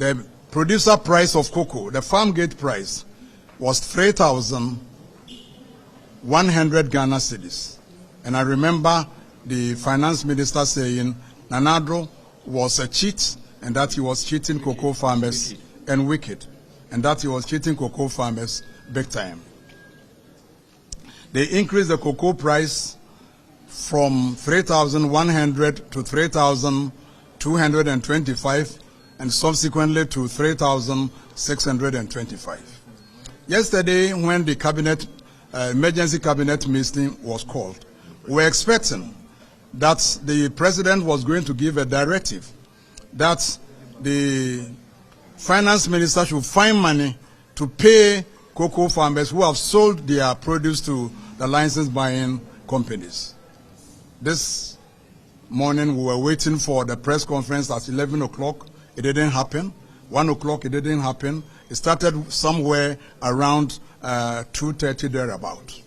the producer price of cocoa, the farm gate price, was 3,100 Ghana cedis. And I remember the finance minister saying Nanadro was a cheat and that he was cheating cocoa farmers and wicked, and that he was cheating cocoa farmers big time. They increased the cocoa price from 3,100 to 3,225 and subsequently to 3,625. Yesterday, when the cabinet, emergency cabinet meeting was called, we were expecting that the president was going to give a directive that the finance minister should find money to pay cocoa farmers who have sold their produce to the license buying companies. This morning we were waiting for the press conference at 11 o'clock. It didn't happen. 1 o'clock, it didn't happen. It started somewhere around 2:30 thereabout.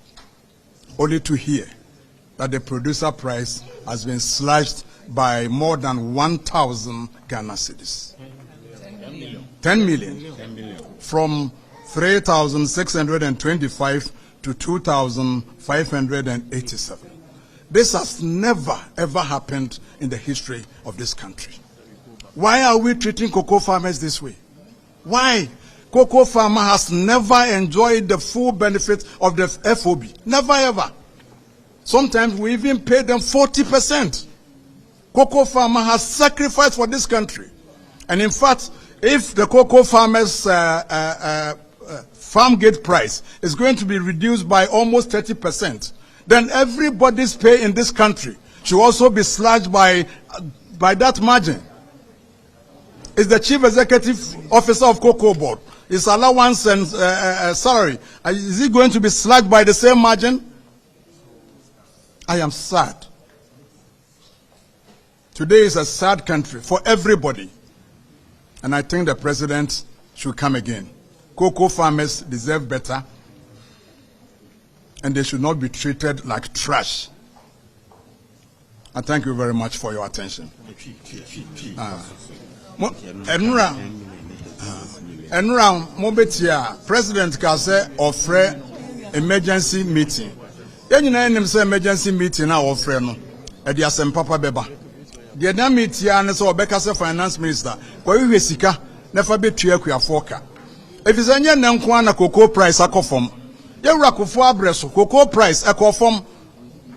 Only to hear that the producer price has been slashed by more than 1,000 Ghana cedis. 10 million. From 3,625 to 2,587. This has never, ever happened in the history of this country. Why are we treating cocoa farmers this way? Why? Cocoa farmer has never enjoyed the full benefit of the FOB. Never, ever. Sometimes we even pay them 40%. Cocoa farmer has sacrificed for this country. And in fact, if the cocoa farmers' farm gate price is going to be reduced by almost 30%, then everybody's pay in this country should also be slashed by that margin. Is the chief executive officer of Cocoa Board, his allowance and salary, is he going to be slashed by the same margin? I am sad. Today is a sad country for everybody. And I think the president should come again. Cocoa farmers deserve better. And they should not be treated like trash. I thank you very much for your attention. Enra Mobetia, President Kase offer emergency meeting. Then you know say emergency meeting now offer no. E dia sem papa beba. The na meeting na so obeka se finance minister. Kwa hwe sika na fa betua akuafoka. Efisanye na nko na cocoa price akofom. Yewura kofo abreso cocoa price akofom.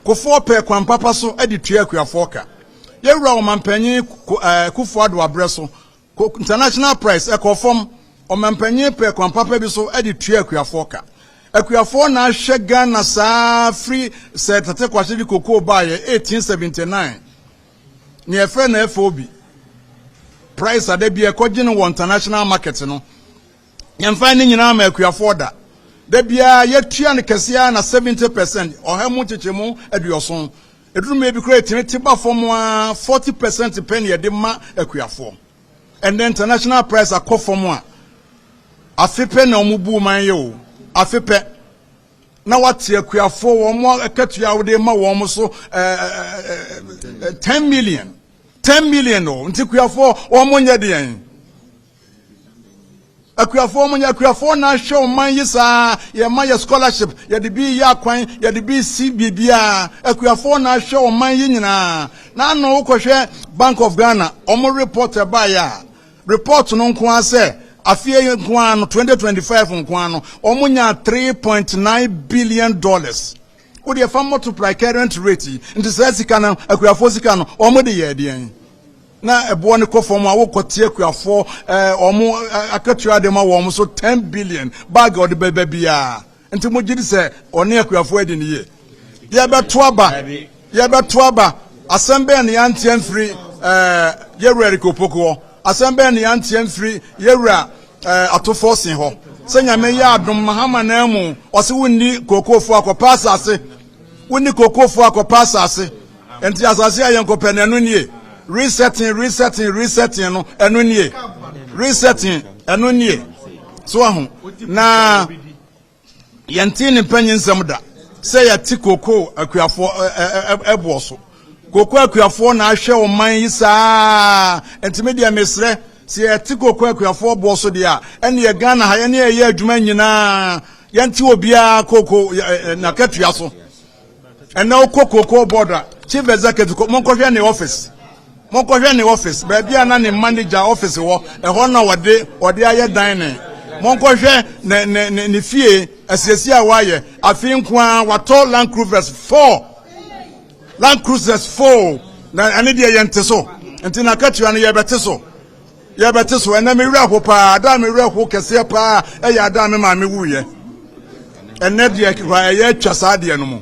Kofo pe kwan papa so edi tua akuafoka. Yewura omampanyi kufo ado abreso international price ekofom omampanyi pe kwan papa bi so edi tua akuafoka. Akuafo na hwe Ghana sa free set tate kwahye di cocoa baye 1879. Ni efre na FOB price ade bi ekogye no international market no. Yemfa ni nyina ma akuafo da. Da bia yetua ne kese na 70%, ohemu chechemu aduoson. Edurume bi kura etimi ba fom 40% penny e de ma akuafo. And the international price akofom a afepe na omubu man ye o. Afepe na wati akuafo wo mo akatua wo de ma wo mo so 10 million. 10 million o. Nti akuafo wo mo nya de yan. Akuafo na show man yisa ye man ye scholarship ye de bi ya kwan ye de bi si bibia akuafo na show man yinyina na no ukohwe Bank of Ghana omo report ba ya report no nko ase afie nko ano 2025 nko ano omo nya 3.9 billion dollars wo de fa multiply current rate into sika na akuafo sika no omo de ye de na ebo ne kofom a wo kote akuafo omo akatua de ma wo so 10 billion bag of the bebe bia enti mo gidi se one akuafo edi ne ye ye beto aba asembe ne yantian free yewura kopoko asembe ne yantian free yewura atofo sin ho senya me ya adom mahama na mu ose wonni kokofo akopa asase wonni kokofo akopa asase enti asase ayenkopa na no nie resetting no enu nie resetting enu nie so ahu na yantini panyinsem da say ya tikoko akuafo eboso koko akuafo na ahwe o man yi saa entimedia mesre si etiko kwakuafo bo so dia ene ye Ghana ha ene ye adwuma nyina yenti obia koko na katua so ene okoko border chief executive monkohwe ne office baabia na ne manager office wo ho na wode aye dan ne monkohwe ne fie asiasi a waye afi nkoa wato Land Cruisers 4 na ane de yente so enti na katua ne yebete so ene me werɛ pa ada me werɛ kese pa ya ada me ma me wuye ene de kwa ye atwa saa de no mo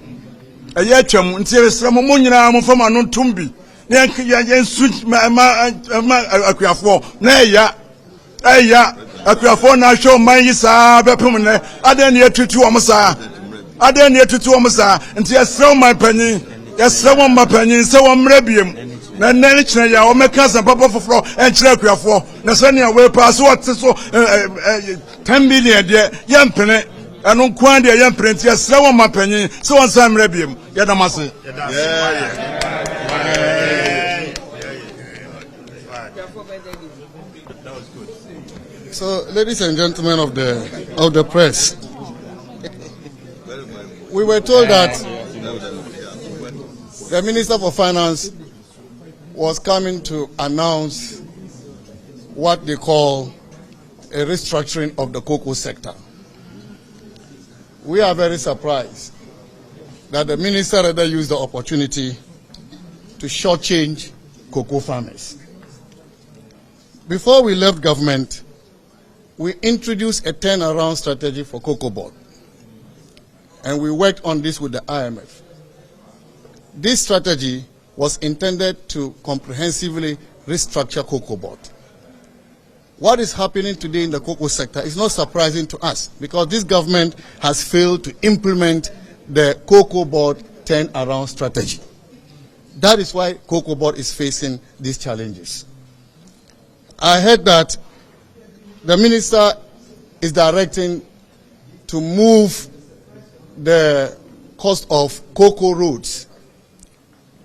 ye atwam nti resra mo nyina mo fama no tumbi ne yensu ma akuafo na eya akuafo na hwe man yi saa bepem ne ada ne atutu wo mo saa nti yesra man panyin se wo mra biem na nene chine ya o meka san papa foforo enchire akuafo na se ne we pass what so 10 million de yempene eno kwan de yempene nti yesra wo man panyin se won san mra biem yedamase So, ladies and gentlemen of the press, we were told that the Minister for Finance was coming to announce what they call a restructuring of the cocoa sector. We are very surprised that the minister rather used the opportunity to shortchange cocoa farmers. Before we left government, we introduced a turnaround strategy for cocoa board, and we worked on this with the IMF. This strategy was intended to comprehensively restructure cocoa board. What is happening today in the cocoa sector is not surprising to us because this government has failed to implement the cocoa board turnaround strategy. That is why cocoa board is facing these challenges. I heard that the minister is directing to move the cost of cocoa roads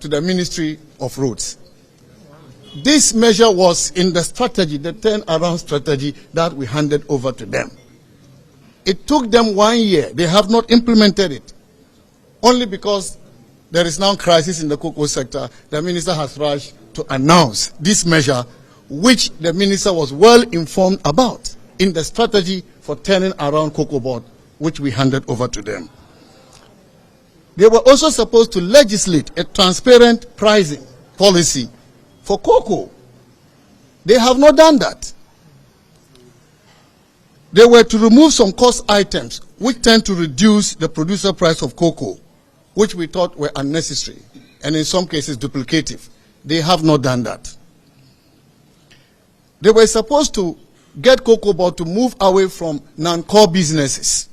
to the Ministry of Roads. This measure was in the strategy, the turnaround strategy that we handed over to them. It took them 1 year. They have not implemented it. Only because there is now crisis in the cocoa sector, the minister has rushed to announce this measure, which the minister was well informed about in the strategy for turning around cocoa board, which we handed over to them. They were also supposed to legislate a transparent pricing policy for cocoa. They have not done that. They were to remove some cost items which tend to reduce the producer price of cocoa, which we thought were unnecessary and in some cases duplicative. They have not done that. They were supposed to get cocoa board to move away from non-core businesses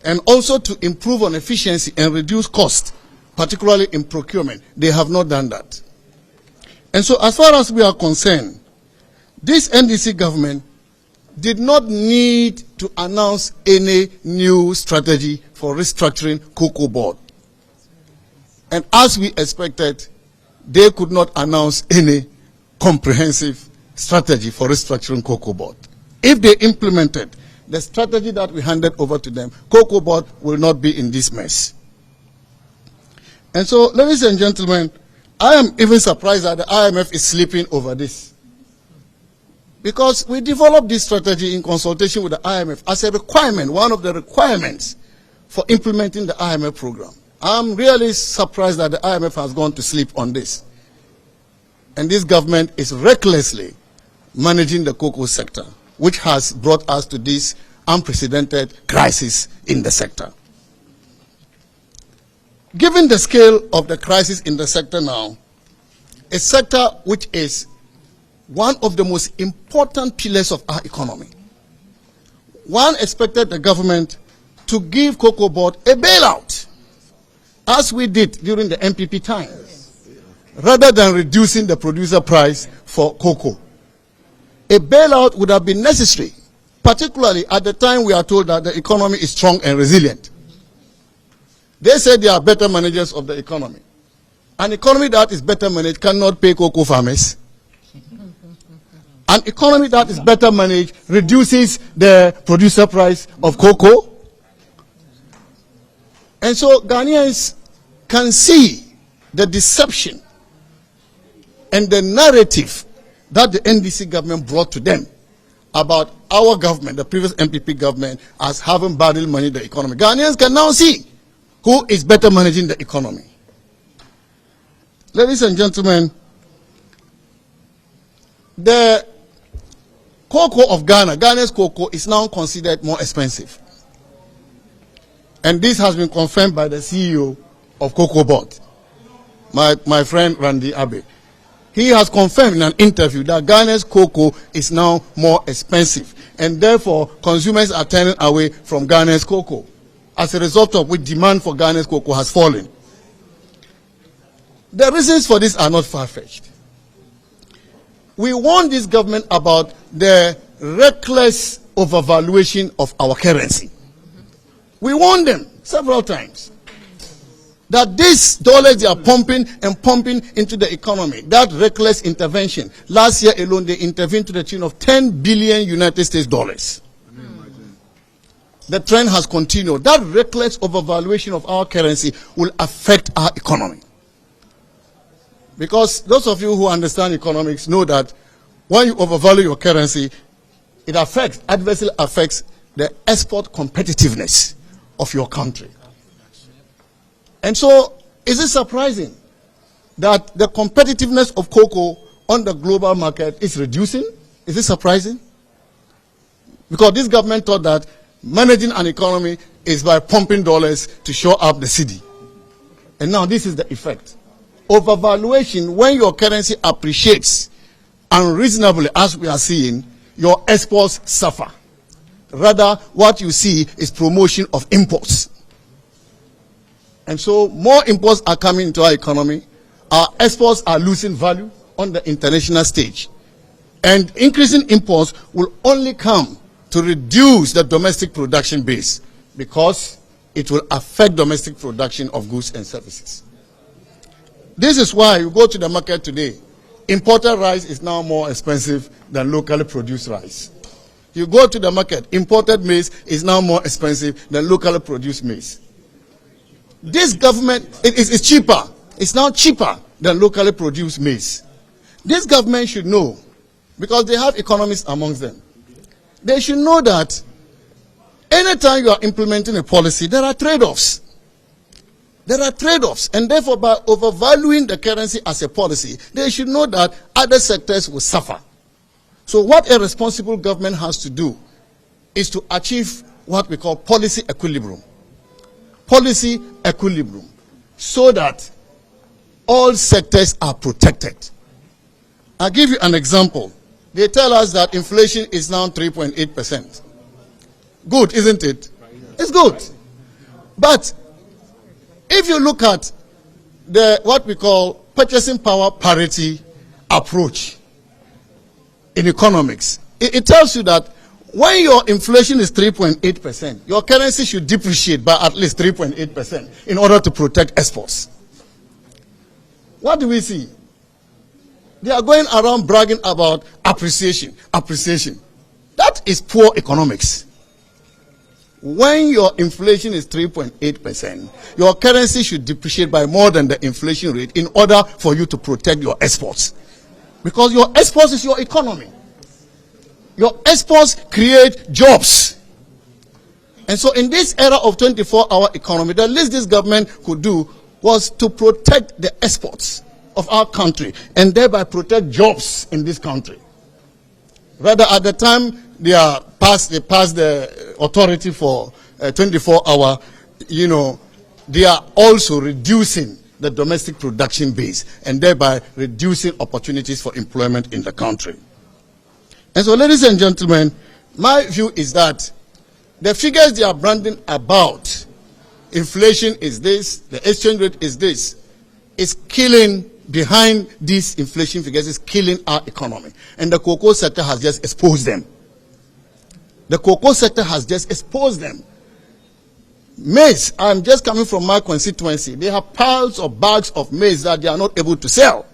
and also to improve on efficiency and reduce cost, particularly in procurement. They have not done that. And so as far as we are concerned, this NDC government did not need to announce any new strategy for restructuring cocoa board. And as we expected, they could not announce any comprehensive strategy for restructuring cocoa board. If they implemented the strategy that we handed over to them, cocoa board will not be in this mess. And so, ladies and gentlemen, I am even surprised that the IMF is sleeping over this. Because we developed this strategy in consultation with the IMF as a requirement, one of the requirements for implementing the IMF program. I'm really surprised that the IMF has gone to sleep on this. And this government is recklessly managing the cocoa sector, which has brought us to this unprecedented crisis in the sector. Given the scale of the crisis in the sector now, a sector which is one of the most important pillars of our economy, one expected the government to give cocoa board a bailout, as we did during the MPP time, rather than reducing the producer price for cocoa. A bailout would have been necessary, particularly at the time we are told that the economy is strong and resilient. They said they are better managers of the economy. An economy that is better managed cannot pay cocoa farmers. An economy that is better managed reduces the producer price of cocoa. And so Ghanaians can see the deception and the narrative that the NDC government brought to them about our government, the previous MPP government, as having badly managed the economy. Ghanaians can now see who is better managing the economy. Ladies and gentlemen, the cocoa of Ghana, Ghana's cocoa, is now considered more expensive. And this has been confirmed by the CEO of Gov't, my friend Randy Abe. He has confirmed in an interview that Ghana's cocoa is now more expensive, and therefore consumers are turning away from Ghana's cocoa, as a result of which demand for Ghana's cocoa has fallen. The reasons for this are not far-fetched. We warned this government about the reckless overvaluation of our currency. We warned them several times that these dollars they are pumping and pumping into the economy, that reckless intervention. Last year alone, they intervened to the tune of 10 billion United States dollars. The trend has continued. That reckless overvaluation of our currency will affect our economy. Because those of you who understand economics know that when you overvalue your currency, it adversely affects the export competitiveness of your country. And so, is it surprising that the competitiveness of cocoa on the global market is reducing? Is it surprising? Because this government thought that managing an economy is by pumping dollars to shore up the city. And now this is the effect. Overvaluation, when your currency appreciates unreasonably, as we are seeing, your exports suffer. Rather, what you see is promotion of imports. And so more imports are coming into our economy. Our exports are losing value on the international stage. And increasing imports will only come to reduce the domestic production base, because it will affect domestic production of goods and services. This is why you go to the market today, imported rice is now more expensive than locally produced rice. You go to the market, imported maize is now more expensive than locally produced maize. This government, it's cheaper. It's now cheaper than locally produced maize. This government should know, because they have economists amongst them. They should know that anytime you are implementing a policy, there are trade-offs. There are trade-offs, and therefore by overvaluing the currency as a policy, they should know that other sectors will suffer. So what a responsible government has to do is to achieve what we call policy equilibrium. Policy equilibrium, so that all sectors are protected. I'll give you an example. They tell us that inflation is now 3.8%. Good, isn't it? It's good. But if you look at the what we call purchasing power parity approach in economics, it tells you that when your inflation is 3.8%, your currency should depreciate by at least 3.8% in order to protect exports. What do we see? They are going around bragging about appreciation. That is poor economics. When your inflation is 3.8%, your currency should depreciate by more than the inflation rate in order for you to protect your exports. Because your exports is your economy. Your exports create jobs. And so in this era of 24-hour economy, the least this government could do was to protect the exports of our country and thereby protect jobs in this country. Rather, at the time they passed the authority for 24-hour, they are also reducing the domestic production base and thereby reducing opportunities for employment in the country. And so, ladies and gentlemen, my view is that the figures they are branding about, inflation is this, the exchange rate is this, is killing, behind these inflation figures, is killing our economy. And the cocoa sector has just exposed them. The cocoa sector has just exposed them. Maize, I'm just coming from my constituency. They have piles of bags of maize that they are not able to sell.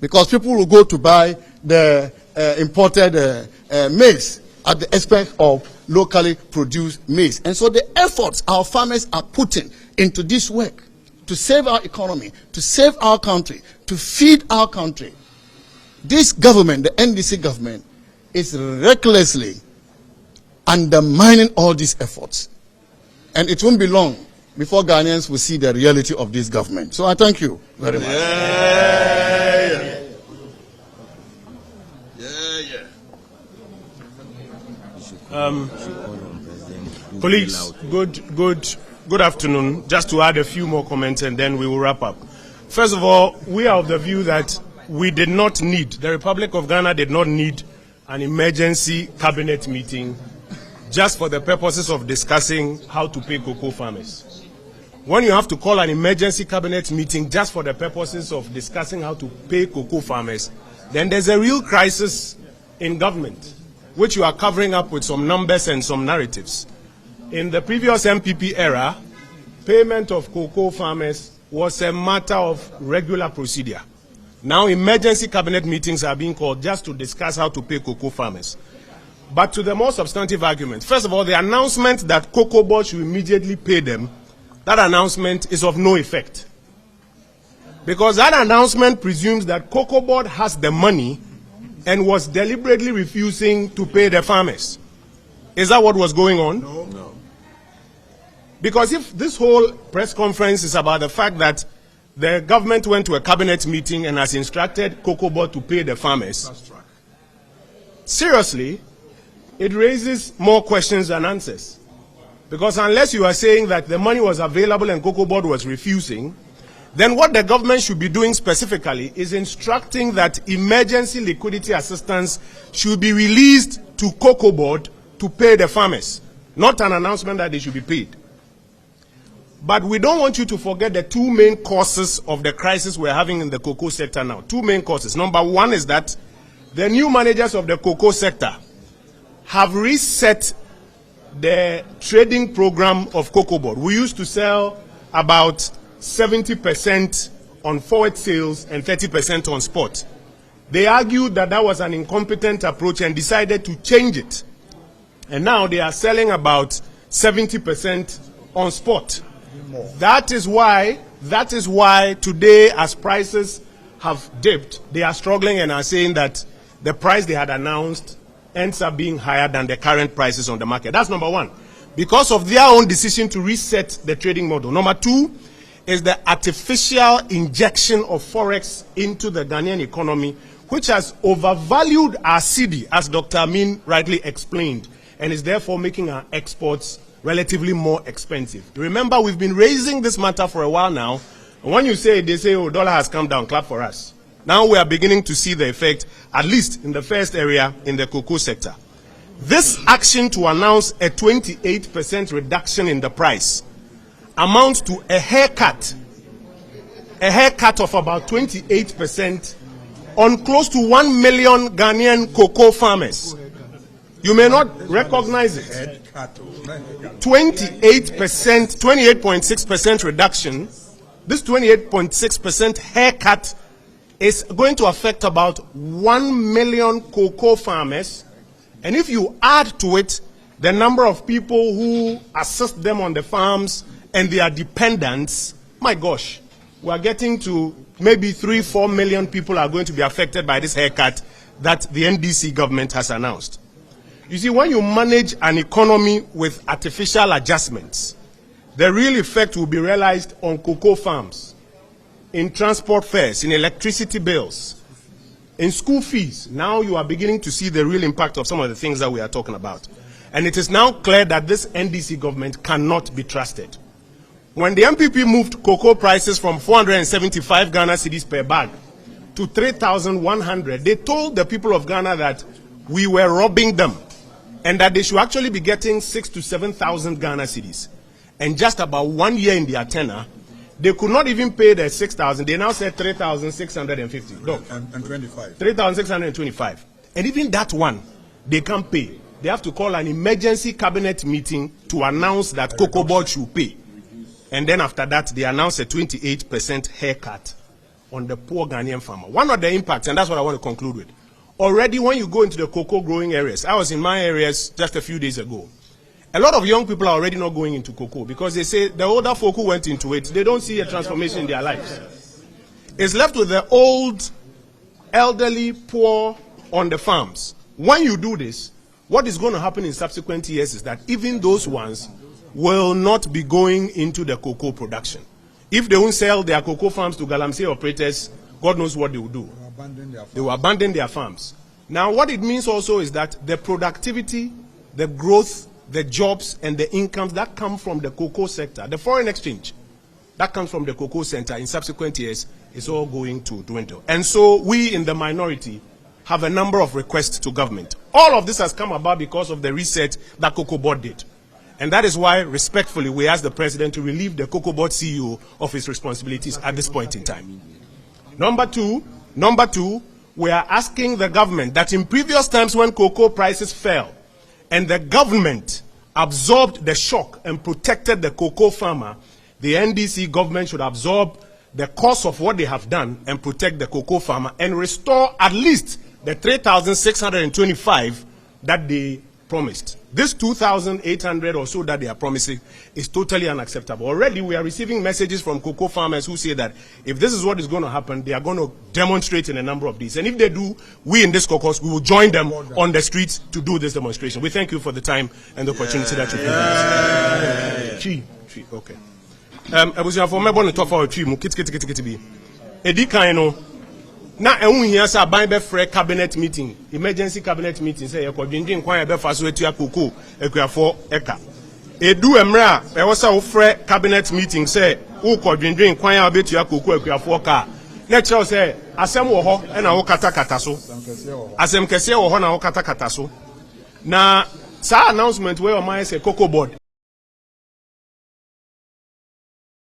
Because people will go to buy the imported maize at the expense of locally produced maize. And so the efforts our farmers are putting into this work to save our economy, to save our country, to feed our country, this government, the NDC government, is recklessly undermining all these efforts. And it won't be long before Ghanaians will see the reality of this government. So I thank you very much. Colleagues, good afternoon. Just to add a few more comments and then we will wrap up. First of all, we are of the view that we did not need, the Republic of Ghana did not need an emergency cabinet meeting just for the purposes of discussing how to pay cocoa farmers. When you have to call an emergency cabinet meeting just for the purposes of discussing how to pay cocoa farmers, then there's a real crisis in government, which you are covering up with some numbers and some narratives. In the previous MPP era, payment of cocoa farmers was a matter of regular procedure. Now emergency cabinet meetings are being called just to discuss how to pay cocoa farmers. But to the more substantive argument, first of all, the announcement that Cocoa Board should immediately pay them, that announcement is of no effect. Because that announcement presumes that Cocoa Board has the money and was deliberately refusing to pay the farmers. Is that what was going on? No. Because if this whole press conference is about the fact that the government went to a cabinet meeting and has instructed Cocoa Board to pay the farmers, seriously, it raises more questions than answers. Because unless you are saying that the money was available and Cocoa Board was refusing, then what the government should be doing specifically is instructing that emergency liquidity assistance should be released to Cocoa Board to pay the farmers, not an announcement that they should be paid. But we don't want you to forget the two main causes of the crisis we're having in the cocoa sector now. Two main causes. Number one is that the new managers of the cocoa sector have reset the trading program of Cocoa Board. We used to sell about 70% on forward sales and 30% on spot. They argued that that was an incompetent approach and decided to change it. And now they are selling about 70% on spot. That is why today, as prices have dipped, they are struggling and are saying that the price they had announced ends up being higher than the current prices on the market. That's number one. Because of their own decision to reset the trading model. Number two is the artificial injection of forex into the Ghanaian economy, which has overvalued our cedi, as Dr. Amin rightly explained, and is therefore making our exports relatively more expensive. Remember, we've been raising this matter for a while now. And when you say, they say, oh, dollar has come down, clap for us. Now we are beginning to see the effect, at least in the first area in the cocoa sector. This action to announce a 28% reduction in the price amounts to a haircut of about 28% on close to 1 million Ghanaian cocoa farmers. You may not recognize it. 28.6% reduction. This 28.6% haircut is going to affect about 1 million cocoa farmers. And if you add to it the number of people who assist them on the farms and their dependents, my gosh, we are getting to maybe 3-4 million people are going to be affected by this haircut that the NDC government has announced. You see, when you manage an economy with artificial adjustments, the real effect will be realized on cocoa farms, in transport fares, in electricity bills, in school fees. Now you are beginning to see the real impact of some of the things that we are talking about. And it is now clear that this NDC government cannot be trusted. When the MPP moved cocoa prices from 475 Ghana cedis per bag to 3,100, they told the people of Ghana that we were robbing them and that they should actually be getting 6,000 to 7,000 Ghana cedis. And just about 1 year in their tenure, they could not even pay the 6,000. They now said 3,650. No. And 25. 3,625. And even that one, they can't pay. They have to call an emergency cabinet meeting to announce that Cocoa Board should pay. And then after that, they announce a 28% haircut on the poor Ghanaian farmer. One of the impacts, and that's what I want to conclude with, already when you go into the cocoa growing areas, I was in my areas just a few days ago. A lot of young people are already not going into cocoa because they say the older folk who went into it, they don't see a transformation in their lives. It's left with the old, elderly, poor on the farms. When you do this, what is going to happen in subsequent years is that even those ones will not be going into the cocoa production. If they won't sell their cocoa farms to Galamsey operators, God knows what they will do. They will abandon their farms. Now, what it means also is that the productivity, the growth, the jobs, and the incomes that come from the cocoa sector, the foreign exchange that comes from the cocoa sector in subsequent years is all going to dwindle. And so we in the minority have a number of requests to government. All of this has come about because of the reset that Cocoa Board did. And that is why, respectfully, we ask the president to relieve the Cocoa Board CEO of his responsibilities at this point in time. Number two, we are asking the government that in previous times when cocoa prices fell and the government absorbed the shock and protected the cocoa farmer, the NDC government should absorb the cost of what they have done and protect the cocoa farmer and restore at least the 3,625 that they promised. This 2,800 or so that they are promising is totally unacceptable. Already we are receiving messages from cocoa farmers who say that if this is what is going to happen, they are going to demonstrate in a number of these. And if they do, we in this caucus, we will join them on the streets to do this demonstration. We thank you for the time and the opportunity that you gave us. Okay. I was for me born to talk for a tree. Na ehun hia sa ban be free cabinet meeting, emergency cabinet meeting say e ko dwendwen kwan e be fa so atua koko akuafo eka. Edu emra e wo sa wo free cabinet meeting say wo ko dwendwen kwan a betua koko akuafo ka. Na kire say asem wo ho e na wo katakata so. Asem kese wo ho na wo katakata so. Na sa announcement we o man say Cocoa Board